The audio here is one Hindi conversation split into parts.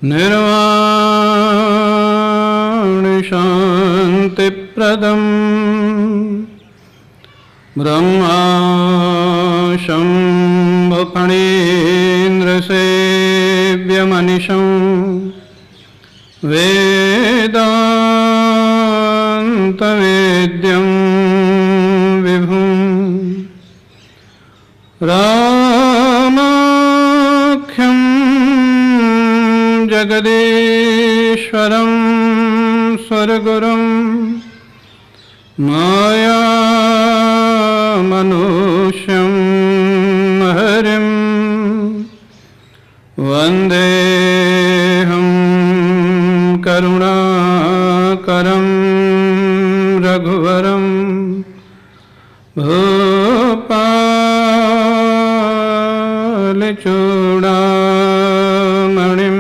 निर्वाण शान्तिप्रदम् ब्रह्मा शम्भुफणीन्द्रसेव्यमनिशं वेदान्तवेद्यं विभुं रामाख्यं जगदीश्वरं स्वर्गुरुं मायामनुष्यं हरिं वन्देऽहं करुणाकरं रघुवरं भूपालचूडामणिं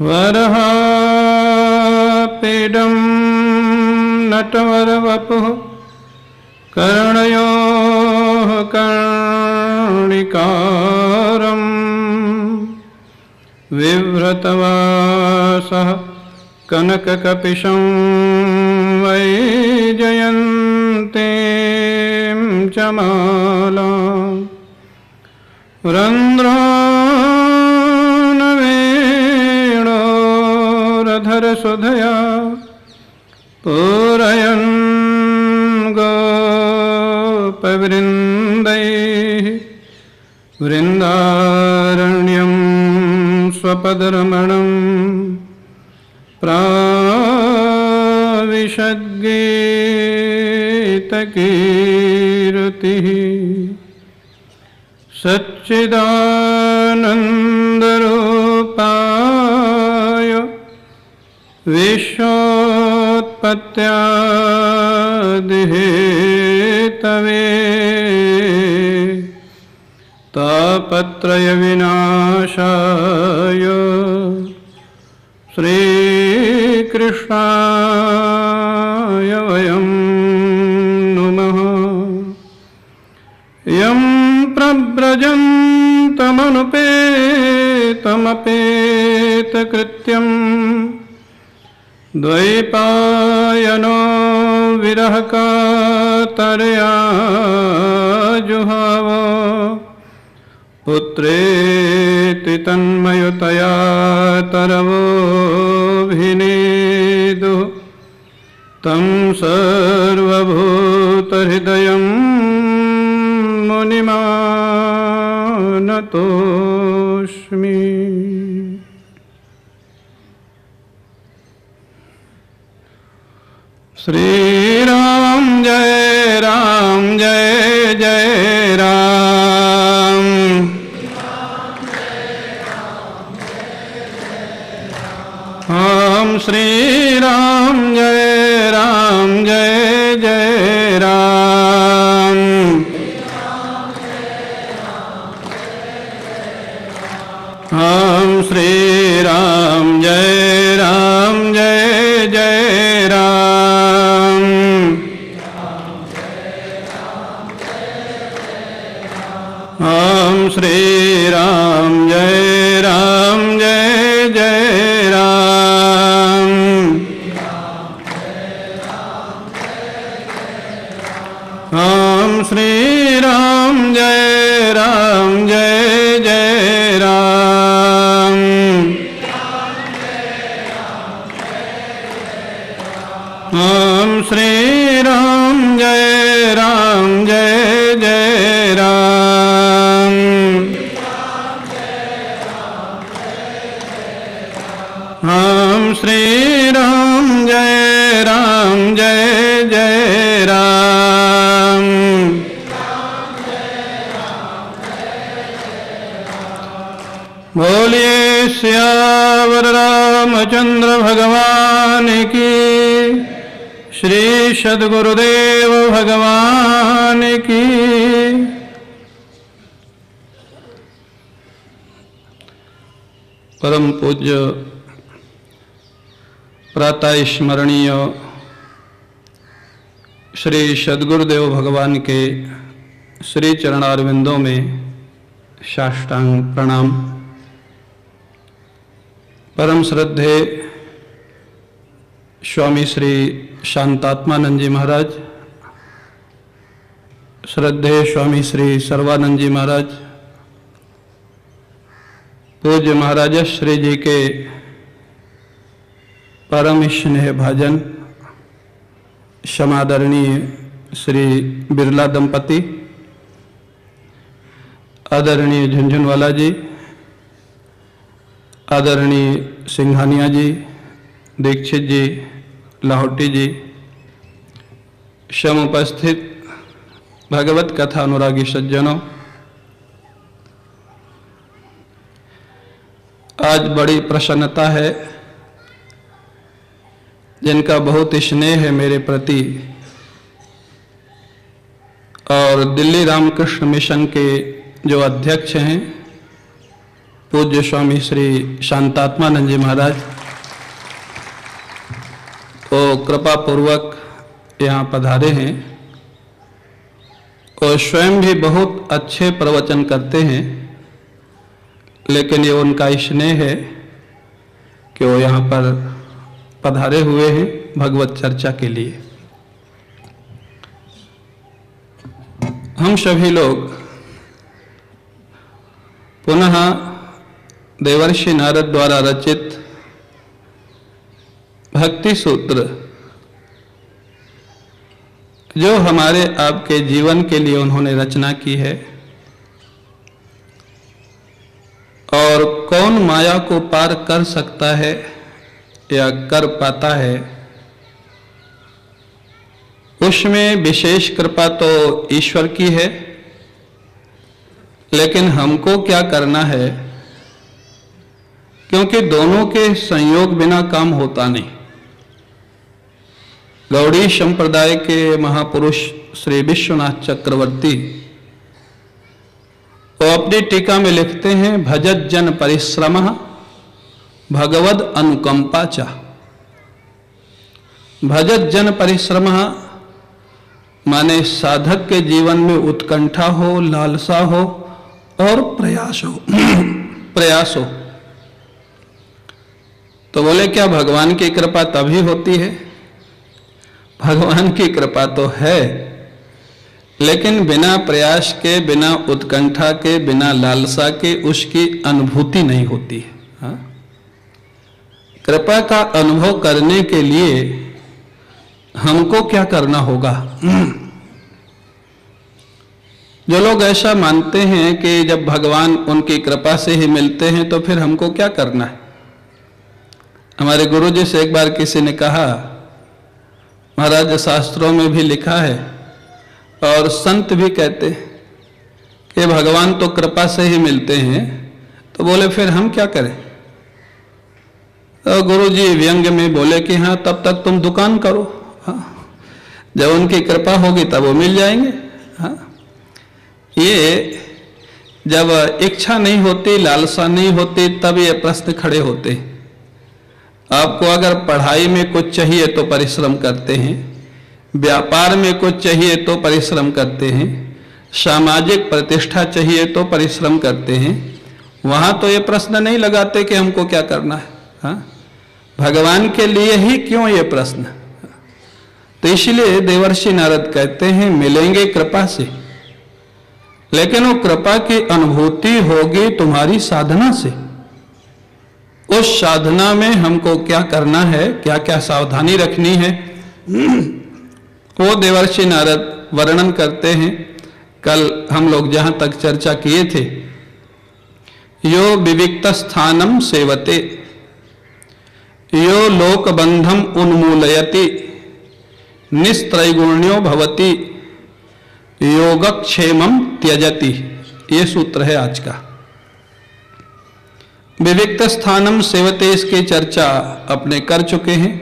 वरहापीडं नटवरवपुः कर्णयोः कर्णिकारं विव्रतवासः कनककपिशं वैजयन्तीं च मालां रन्ध्रानवेणोरधरसुधया पूरयन् गोपवृन्दैः वृन्दारण्यं स्वपदरमणं प्राविशद्गीतकीर्तिः सच्चिदानन्दरूपाय विश्वोत्पत्त्यादिहेतवे तापत्रयविनाशाय श्रीकृष्णाय वयं नुमः। यं प्रव्रजन्तमनुपेतमपेतकृत्यं द्वैपायनो विरहकातरया जुहाव पुत्रेति तन्मयतया तरवोऽभिनेदुः तं सर्वभूतहृदयं मुनिमानतोऽस्मि। श्रीराम जय जय राम। ओम श्री राम जय जय राम। ओम श्री राम जय जय राम। ओम श्री राम जय जय राम। ओम श्री राम जय जय राम। ओम श्री राम जय जय राम। ओम श्री राम जय जय राम। बोलिए सियावर रामचंद्र भगवान की, श्री सद्गुरुदेव भगवान की। परम पूज्य प्रातः स्मरणीय श्री सद्गुरुदेव भगवान के श्री चरणारविंदों में साष्टांग प्रणाम। परम श्रद्धेय स्वामी श्री शांतात्मानंद जी महाराज, श्रद्धेय स्वामी श्री सर्वानंद जी महाराज, पूज्य महाराज श्री जी के परम स्नेह भाजन समादरणीय श्री बिरला दंपति, आदरणीय झुंझुनवाला जी, आदरणीय सिंघानिया जी, दीक्षित जी, लाहौटी जी, सम उपस्थित भगवत कथा अनुरागी सज्जनों, आज बड़ी प्रसन्नता है, जिनका बहुत स्नेह है मेरे प्रति और दिल्ली रामकृष्ण मिशन के जो अध्यक्ष हैं पूज्य स्वामी श्री शांतात्मानंद जी महाराज, वो कृपा पूर्वक यहाँ पधारे हैं और स्वयं भी बहुत अच्छे प्रवचन करते हैं, लेकिन ये उनका स्नेह है कि वो यहाँ पर पधारे हुए हैं भगवत चर्चा के लिए। हम सभी लोग पुनः देवर्षि नारद द्वारा रचित भक्ति सूत्र, जो हमारे आपके जीवन के लिए उन्होंने रचना की है, और कौन माया को पार कर सकता है या कर पाता है, उसमें विशेष कृपा तो ईश्वर की है, लेकिन हमको क्या करना है, क्योंकि दोनों के संयोग बिना काम होता नहीं। गौड़ी संप्रदाय के महापुरुष श्री विश्वनाथ चक्रवर्ती वो अपनी टीका में लिखते हैं, भजत जन परिश्रमः भगवद अनुकंपा च। भजत जन परिश्रमः माने साधक के जीवन में उत्कंठा हो, लालसा हो और प्रयास हो प्रयास हो। तो बोले क्या भगवान की कृपा तभी होती है? भगवान की कृपा तो है, लेकिन बिना प्रयास के, बिना उत्कंठा के, बिना लालसा के उसकी अनुभूति नहीं होती है। हाँ? कृपा का अनुभव करने के लिए हमको क्या करना होगा? जो लोग ऐसा मानते हैं कि जब भगवान उनकी कृपा से ही मिलते हैं तो फिर हमको क्या करना है? हमारे गुरुजी से एक बार किसी ने कहा, महाराज शास्त्रों में भी लिखा है और संत भी कहते हैं कि भगवान तो कृपा से ही मिलते हैं, तो बोले फिर हम क्या करें? तो गुरुजी व्यंग में बोले कि हाँ, तब तक तुम दुकान करो, हाँ, जब उनकी कृपा होगी तब वो मिल जाएंगे। हाँ, ये जब इच्छा नहीं होती, लालसा नहीं होती, तब ये प्रश्न खड़े होते हैं। आपको अगर पढ़ाई में कुछ चाहिए तो परिश्रम करते हैं, व्यापार में कुछ चाहिए तो परिश्रम करते हैं, सामाजिक प्रतिष्ठा चाहिए तो परिश्रम करते हैं, वहां तो ये प्रश्न नहीं लगाते कि हमको क्या करना है। हाँ? भगवान के लिए ही क्यों ये प्रश्न? तो इसलिए देवर्षि नारद कहते हैं मिलेंगे कृपा से, लेकिन वो कृपा की अनुभूति होगी तुम्हारी साधना से। उस साधना में हमको क्या करना है, क्या क्या सावधानी रखनी है, वो देवर्षि नारद वर्णन करते हैं। कल हम लोग जहां तक चर्चा किए थे, यो विविक्त स्थानम सेवते यो लोकबंधम उन्मूलयति निस्त्रैगुण्यो भवति योगक्षेमम त्यजति। ये सूत्र है आज का। विविक्त स्थानम सेवते, इसकी चर्चा अपने कर चुके हैं।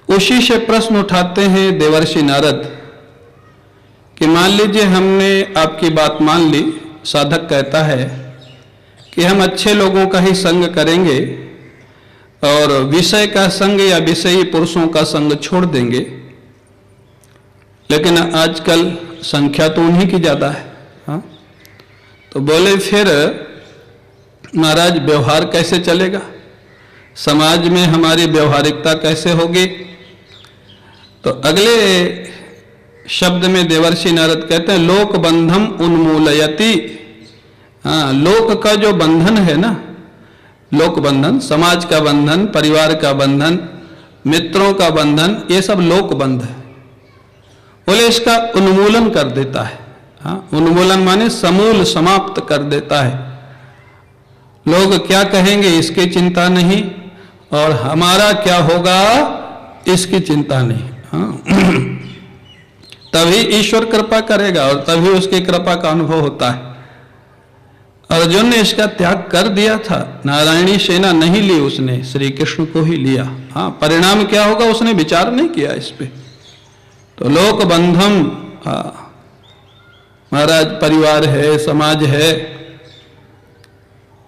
उसी से प्रश्न उठाते हैं देवर्षि नारद कि मान लीजिए हमने आपकी बात मान ली, साधक कहता है कि हम अच्छे लोगों का ही संग करेंगे और विषय का संग या विषयी पुरुषों का संग छोड़ देंगे, लेकिन आजकल संख्या तो उन्हीं की ज्यादा है। हाँ? तो बोले फिर महाराज व्यवहार कैसे चलेगा, समाज में हमारी व्यवहारिकता कैसे होगी। तो अगले शब्द में देवर्षि नारद कहते हैं लोक बंधम उन्मूलयति। हाँ, लोक का जो बंधन है ना, लोक बंधन, समाज का बंधन, परिवार का बंधन, मित्रों का बंधन, ये सब लोक बंध है। बोले इसका उन्मूलन कर देता है। हाँ, उन्मूलन माने समूल समाप्त कर देता है। लोग क्या कहेंगे इसकी चिंता नहीं, और हमारा क्या होगा इसकी चिंता नहीं। हाँ। तभी ईश्वर कृपा करेगा और तभी उसकी कृपा का अनुभव होता है। अर्जुन ने इसका त्याग कर दिया था, नारायणी सेना नहीं ली उसने, श्री कृष्ण को ही लिया। हाँ, परिणाम क्या होगा उसने विचार नहीं किया इस पे। तो लोक बंधम, महाराज परिवार है, समाज है।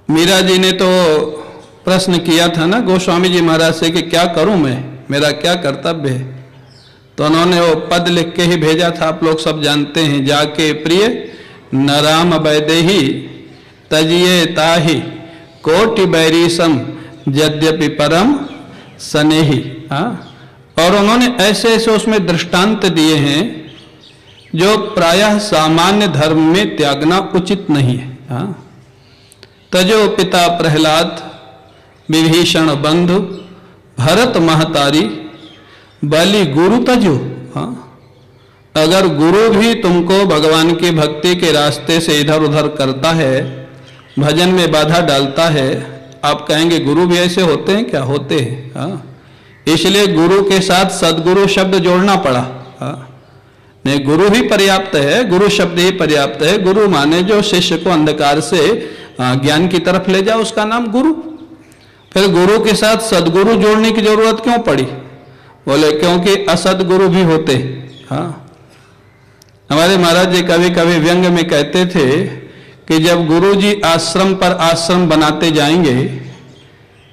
मीरा जी ने तो प्रश्न किया था ना गोस्वामी जी महाराज से कि क्या करूं मैं, मेरा क्या कर्तव्य है। तो उन्होंने वो पद लिख के ही भेजा था, आप लोग सब जानते हैं, जाके प्रिय नराम वैदेही तजिए ताहि कोटि बैरीसम यद्यपि परम सनेही। हाँ, और उन्होंने ऐसे ऐसे उसमें दृष्टांत दिए हैं जो प्रायः सामान्य धर्म में त्यागना उचित नहीं है। हाँ, तजो पिता प्रहलाद विभीषण बंधु भरत महतारी बलि गुरु तजो। हाँ, अगर गुरु भी तुमको भगवान की भक्ति के रास्ते से इधर उधर करता है, भजन में बाधा डालता है, आप कहेंगे गुरु भी ऐसे होते हैं क्या? होते हैं। हाँ, इसलिए गुरु के साथ सदगुरु शब्द जोड़ना पड़ा। हाँ, नहीं, गुरु ही पर्याप्त है, गुरु शब्द ही पर्याप्त है। गुरु माने जो शिष्य को अंधकार से ज्ञान की तरफ ले जाए, उसका नाम गुरु। फिर गुरु के साथ सदगुरु जोड़ने की जरूरत क्यों पड़ी? बोले क्योंकि असदगुरु भी होते। हाँ, हमारे महाराज जी कभी कभी व्यंग में कहते थे कि जब गुरु जी आश्रम पर आश्रम बनाते जाएंगे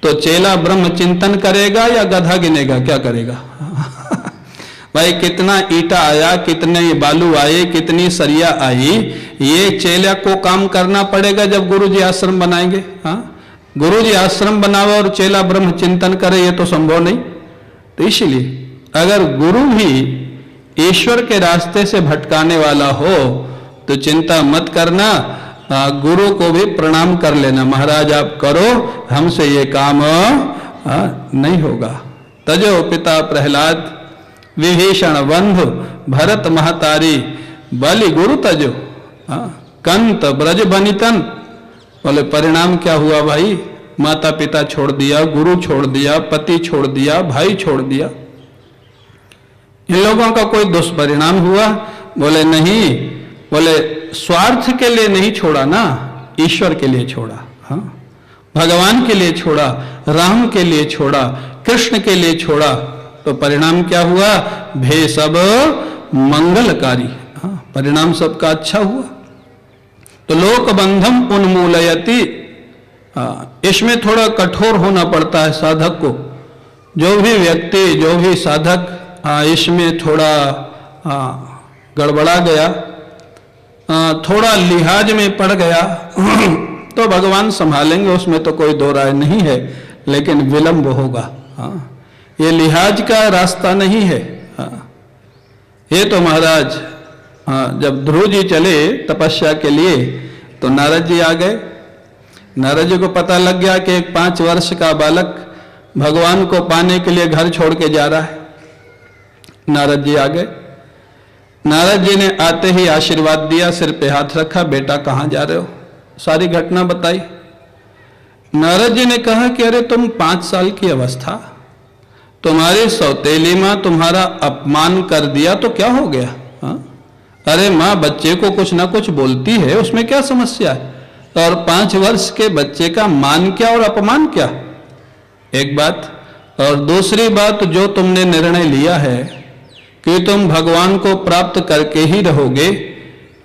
तो चेला ब्रह्म चिंतन करेगा या गधा गिनेगा, क्या करेगा? भाई कितना ईटा आया, कितने बालू आए, कितनी सरिया आई, ये चेला को काम करना पड़ेगा जब गुरु जी आश्रम बनाएंगे। हाँ, गुरु जी आश्रम बनावे और चेला ब्रह्म चिंतन करे, ये तो संभव नहीं। तो इसलिए अगर गुरु भी ईश्वर के रास्ते से भटकाने वाला हो तो चिंता मत करना, गुरु को भी प्रणाम कर लेना, महाराज आप करो, हमसे ये काम नहीं होगा। तजो पिता प्रहलाद विभीषण बंधु भरत महतारी बलि गुरु तजो। कंत ब्रज बनितन। बोले परिणाम क्या हुआ भाई? माता पिता छोड़ दिया, गुरु छोड़ दिया, पति छोड़ दिया, भाई छोड़ दिया। इन लोगों का कोई दुष्परिणाम हुआ? बोले नहीं। बोले स्वार्थ के लिए नहीं छोड़ा ना, ईश्वर के लिए छोड़ा। हाँ, भगवान के लिए छोड़ा, राम के लिए छोड़ा, कृष्ण के लिए छोड़ा। तो परिणाम क्या हुआ? भे सब मंगलकारी। हाँ, परिणाम सबका अच्छा हुआ। तो लोक बंधम उन्मूलयति। इसमें थोड़ा कठोर होना पड़ता है साधक को। जो भी व्यक्ति, जो भी साधक इसमें थोड़ा गड़बड़ा गया, थोड़ा लिहाज में पड़ गया तो भगवान संभालेंगे, उसमें तो कोई दो राय नहीं है, लेकिन विलंब होगा। ये लिहाज का रास्ता नहीं है। ये तो महाराज जब ध्रुव जी चले तपस्या के लिए तो नारद जी आ गए। नारद जी को पता लग गया कि एक 5 वर्ष का बालक भगवान को पाने के लिए घर छोड़ के जा रहा है। नारद जी आ गए। नारद जी ने आते ही आशीर्वाद दिया, सिर पे हाथ रखा, बेटा कहाँ जा रहे हो? सारी घटना बताई। नारद जी ने कहा कि अरे तुम 5 साल की अवस्था, तुम्हारी सौतेली माँ तुम्हारा अपमान कर दिया तो क्या हो गया? अरे माँ बच्चे को कुछ ना कुछ बोलती है, उसमें क्या समस्या है? और 5 वर्ष के बच्चे का मान क्या और अपमान क्या? एक बात। और दूसरी बात, जो तुमने निर्णय लिया है कि तुम भगवान को प्राप्त करके ही रहोगे,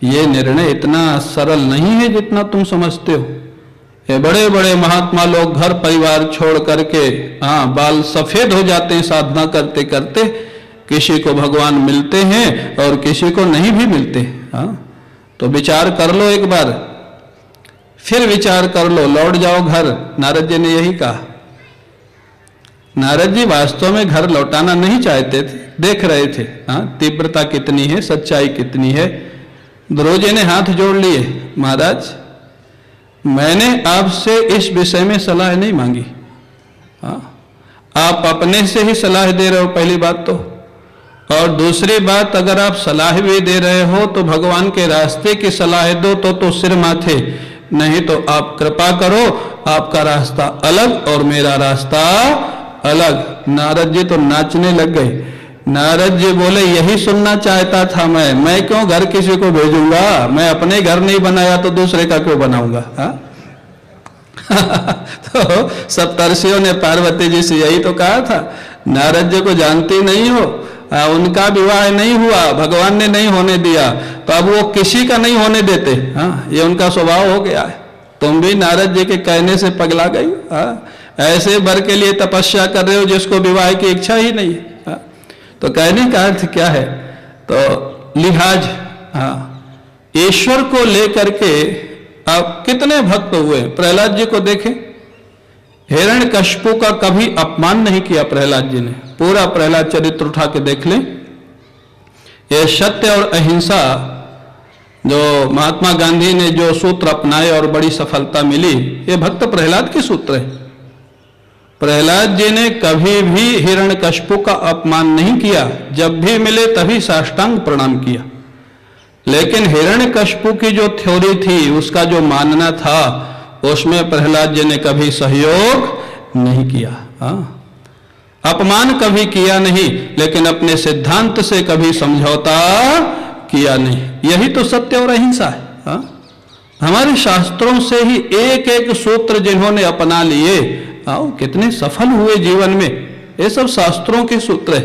ये निर्णय इतना सरल नहीं है जितना तुम समझते हो। ये बड़े बड़े महात्मा लोग घर परिवार छोड़ करके बाल सफेद हो जाते हैं साधना करते करते। किसी को भगवान मिलते हैं और किसी को नहीं भी मिलते। तो विचार कर लो एक बार। फिर विचार कर लो, लौट जाओ घर। नारद जी ने यही कहा। नारद जी वास्तव में घर लौटाना नहीं चाहते थे, देख रहे थे तीव्रता कितनी है, सच्चाई कितनी है। ध्रुव जी ने हाथ जोड़ लिए, महाराज मैंने आपसे इस विषय में सलाह नहीं मांगी। आप अपने से ही सलाह दे रहे हो, पहली बात तो। और दूसरी बात, अगर आप सलाह भी दे रहे हो तो भगवान के रास्ते की सलाह दो तो सिर माथे, नहीं तो आप कृपा करो, आपका रास्ता अलग और मेरा रास्ता अलग। नारद जी तो नाचने लग गए। नारद जी बोले, यही सुनना चाहता था मैं क्यों घर किसी को भेजूंगा, मैं अपने घर नहीं बनाया तो दूसरे का क्यों बनाऊंगा। तो सप्तर्षियों ने पार्वती जी से यही तो कहा था, नारद जी को जानती नहीं हो, उनका विवाह नहीं हुआ, भगवान ने नहीं होने दिया, तो अब वो किसी का नहीं होने देते। ये उनका स्वभाव हो गया है। तुम भी नारद जी के कहने से पगला गई। ऐसे वर के लिए तपस्या कर रहे हो जिसको विवाह की इच्छा ही नहीं है। तो कहने का अर्थ क्या है, तो लिहाज ईश्वर को लेकर के आप कितने भक्त हुए। प्रहलाद जी को देखें, हिरण्यकश्यप का कभी अपमान नहीं किया प्रहलाद जी ने। पूरा प्रहलाद चरित्र उठा के देख लें। ये सत्य और अहिंसा जो महात्मा गांधी ने जो सूत्र अपनाए और बड़ी सफलता मिली, ये भक्त प्रहलाद के सूत्र है। प्रहलाद जी ने कभी भी हिरण्यकश्यप का अपमान नहीं किया, जब भी मिले तभी साष्टांग प्रणाम किया। लेकिन हिरण्यकश्यप की जो थ्योरी थी, उसका जो मानना था, उसमें प्रहलाद जी ने कभी सहयोग नहीं किया। अपमान कभी किया नहीं, लेकिन अपने सिद्धांत से कभी समझौता किया नहीं। यही तो सत्य और अहिंसा है। हमारे शास्त्रों से ही एक एक सूत्र जिन्होंने अपना लिए, कितने सफल हुए जीवन में। ये सब शास्त्रों के सूत्र है।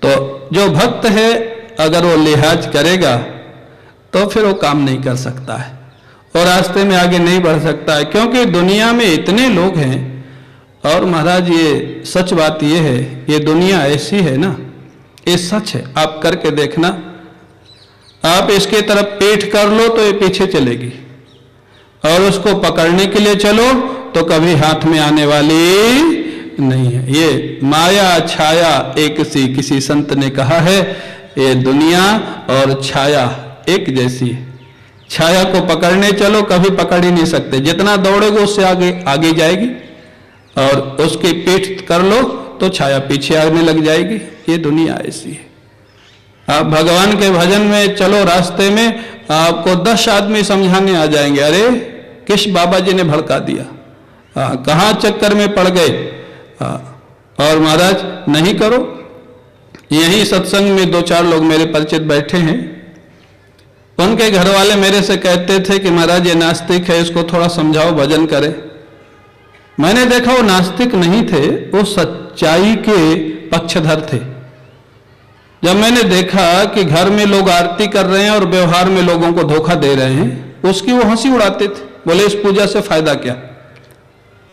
तो जो भक्त है, अगर वो लिहाज करेगा तो फिर वो काम नहीं कर सकता है और रास्ते में आगे नहीं बढ़ सकता है, क्योंकि दुनिया में इतने लोग हैं। और महाराज ये सच बात ये है, ये दुनिया ऐसी है ना, ये सच है। आप करके देखना, आप इसके तरफ पीठ कर लो तो ये पीछे चलेगी, और उसको पकड़ने के लिए चलो तो कभी हाथ में आने वाली नहीं है। ये माया छाया एक सी, किसी संत ने कहा है, ये दुनिया और छाया एक जैसी है। छाया को पकड़ने चलो, कभी पकड़ ही नहीं सकते, जितना दौड़ोगे उससे आगे आगे जाएगी, और उसकी पीठ कर लो तो छाया पीछे आने लग जाएगी। ये दुनिया ऐसी है। आप भगवान के भजन में चलो, रास्ते में आपको 10 आदमी समझाने आ जाएंगे, अरे किस बाबा जी ने भड़का दिया, कहाँ चक्कर में पड़ गए। और महाराज नहीं करो। यही सत्संग में 2-4 लोग मेरे परिचित बैठे हैं, उनके घर वाले मेरे से कहते थे कि महाराज ये नास्तिक है, इसको थोड़ा समझाओ, भजन करे। मैंने देखा वो नास्तिक नहीं थे, वो सच्चाई के पक्षधर थे। जब मैंने देखा कि घर में लोग आरती कर रहे हैं और व्यवहार में लोगों को धोखा दे रहे हैं, उसकी वो हंसी उड़ाते थे। बोले इस पूजा से फायदा क्या।